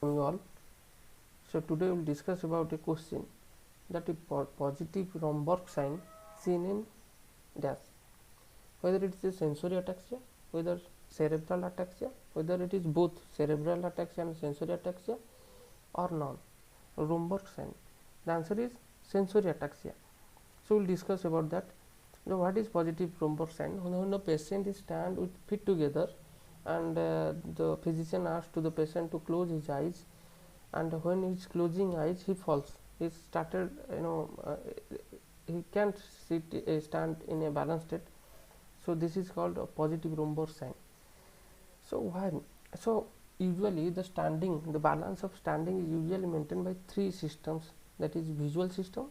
You all. So today we will discuss about a question that is positive Romberg sign seen in dash, whether it is a sensory ataxia, whether cerebral ataxia, whether it is both cerebral ataxia and sensory ataxia or non. Romberg sign. The answer is sensory ataxia. So we will discuss about that. Now, what is positive Romberg sign? When the patient is stand with feet together and the physician asks to the patient to close his eyes, and when he is closing eyes he falls. He started, he can't stand in a balanced state. So this is called a positive Romberg sign. So why? So usually the balance of standing is usually maintained by three systems. That is visual system,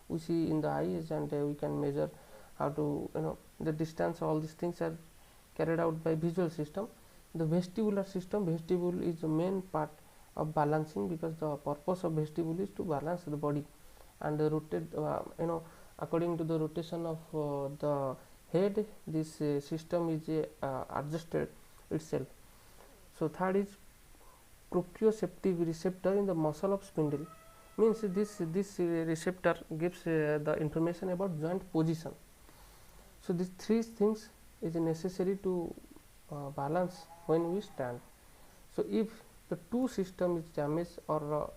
we see in the eyes, and we can measure how to, the distance. All these things are carried out by visual system. The vestibular system, vestibule is the main part of balancing, because the purpose of vestibule is to balance the body and rotate, according to the rotation of the head, this system is adjusted itself. So third is proprioceptive receptor in the muscle of spindle, means this receptor gives the information about joint position. So these three things is necessary to balance when we stand. So if the two system is damaged, or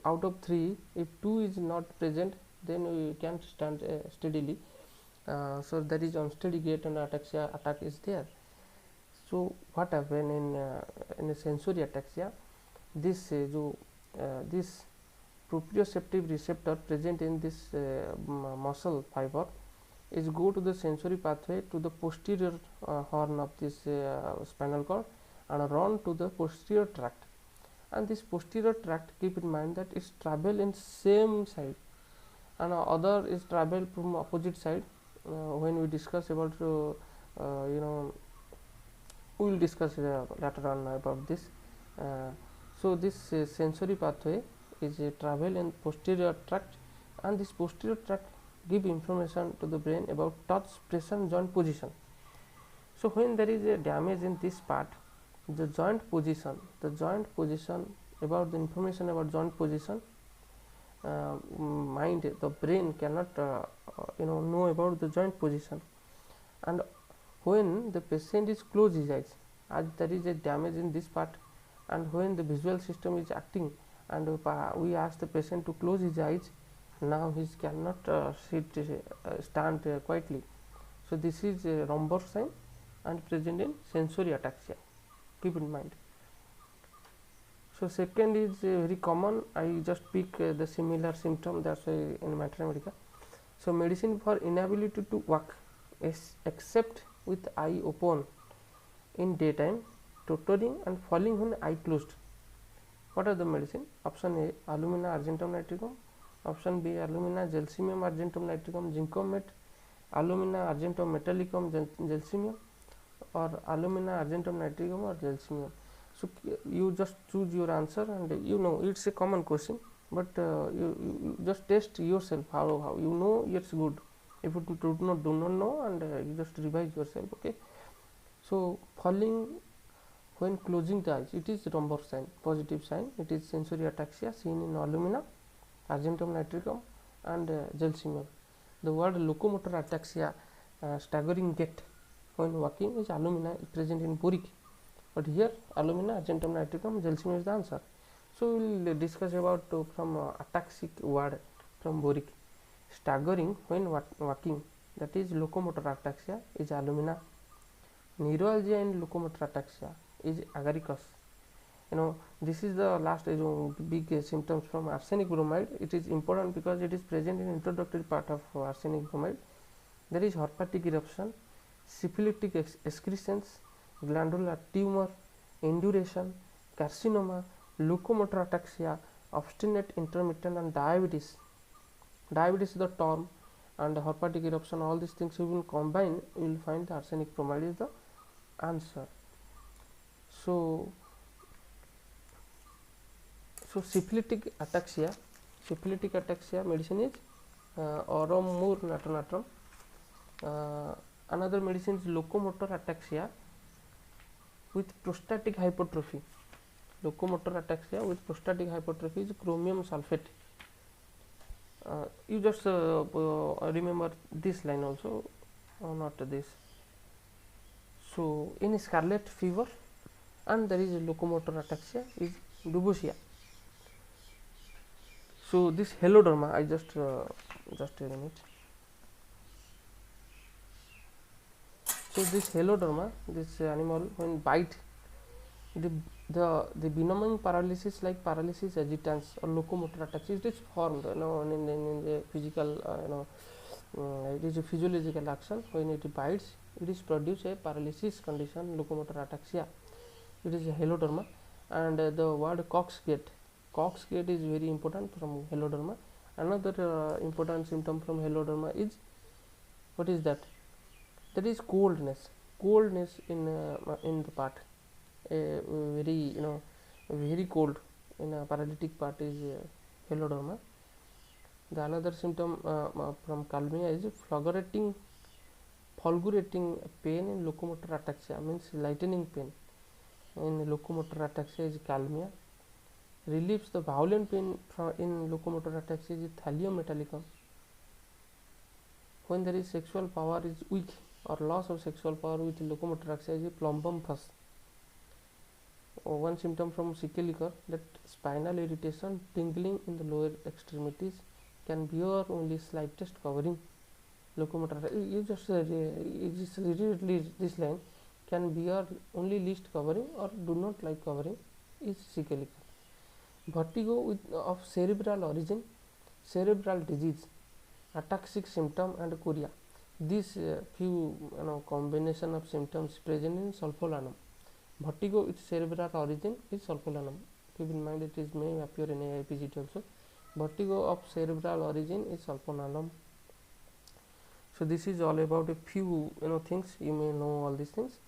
out of three, if two is not present, then we can't stand steadily. So there is unsteady gait and ataxia attack is there. So what happen in a sensory ataxia? This this proprioceptive receptor present in this muscle fiber is go to the sensory pathway to the posterior horn of this spinal cord and run to the posterior tract. And this posterior tract, keep in mind that it's travel in same side, and other is travel from opposite side. When we discuss about we will discuss later on about this. So this sensory pathway is travel in posterior tract, and this posterior tract give information to the brain about touch, pressure, joint position. So when there is a damage in this part, the joint position about the information about joint position, mind, the brain cannot know about the joint position. And when the patient is close his eyes, as there is a damage in this part, and when the visual system is acting and we ask the patient to close his eyes, now he cannot stand quietly. So this is a Romberg sign and present in sensory ataxia, keep in mind. So second is very common, I just pick the similar symptom, that's why in Materna. So medicine for inability to walk except with eye open in daytime, tottering and falling when eye closed. What are the medicine? Option A, alumina argentum nitricum. Option B, alumina gelsemium argentum nitricum, zincomet, alumina argentum metallicum gelsemium, or alumina argentum nitricum or gelsemium. So you just choose your answer, and it's a common question, but you just test yourself how it's good. If you do not know, and you just revise yourself. Okay. So falling when closing the eyes, it is Romberg sign, positive sign. It is sensory ataxia seen in alumina, argentum nitricum and gelsemium. The word locomotor ataxia, staggering gait when walking, is alumina present in boric, but here alumina, argentum nitricum, gelsemium is the answer. So we will discuss about from ataxic word from boric. Staggering when walking, that is locomotor ataxia, is alumina. Neuralgia in locomotor ataxia is agaricus. This is the last big symptoms from arsenic bromide. It is important because it is present in introductory part of arsenic bromide. There is herpetic eruption, syphilitic excretions, glandular tumor, induration, carcinoma, locomotor ataxia, obstinate intermittent, and diabetes. Diabetes is the term, and herpetic eruption, all these things you will combine, you will find the arsenic bromide is the answer. So syphilitic ataxia medicine is Oromur natronatrum. Another medicine is locomotor ataxia with prostatic hypertrophy. locomotor ataxia with prostatic hypertrophy is chromium sulfate. You just remember this line also, not this. So in scarlet fever, and there is a locomotor ataxia is dubusia. So this heloderma, I just a minute. So this heloderma, this animal when bite, the benumbing paralysis like paralysis agitans or locomotor ataxia, it is formed, in the physical, it is a physiological action. When it bites, it is produce a paralysis condition, locomotor ataxia. It is a heloderma. And the word Cox gate is very important from heloderma. Another important symptom from heloderma is, what is that? That is coldness in the part, very very cold in a paralytic part is heloderma. The another symptom from calmia is fulgurating pain in locomotor ataxia, means lightening pain in locomotor ataxia is calmia. Relieves the violent pain in locomotor ataxia is thallium metallicum. When there is sexual power is weak or loss of sexual power with locomotor ataxia is plumbum pus. One symptom from sickle liquor, that spinal irritation, tingling in the lower extremities, can bear only slightest covering. Locomotor, you just read this line, can bear only least covering or do not like covering, is sickle liquor. Vertigo of cerebral origin, cerebral disease, ataxic symptom and chorea. These few combination of symptoms present in sulfolanum. Vertigo with cerebral origin is sulfolanum. Keep in mind, it is may appear in AIPGT also. Vertigo of cerebral origin is sulfolanum. So this is all about a few things. You may know all these things.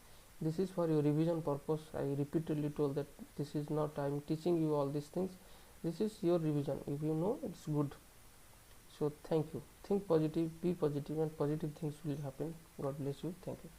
This is for your revision purpose. I repeatedly told that this is not I am teaching you all these things. This is your revision. If you know, it's good. So thank you. Think positive, be positive, and positive things will happen. God bless you. Thank you.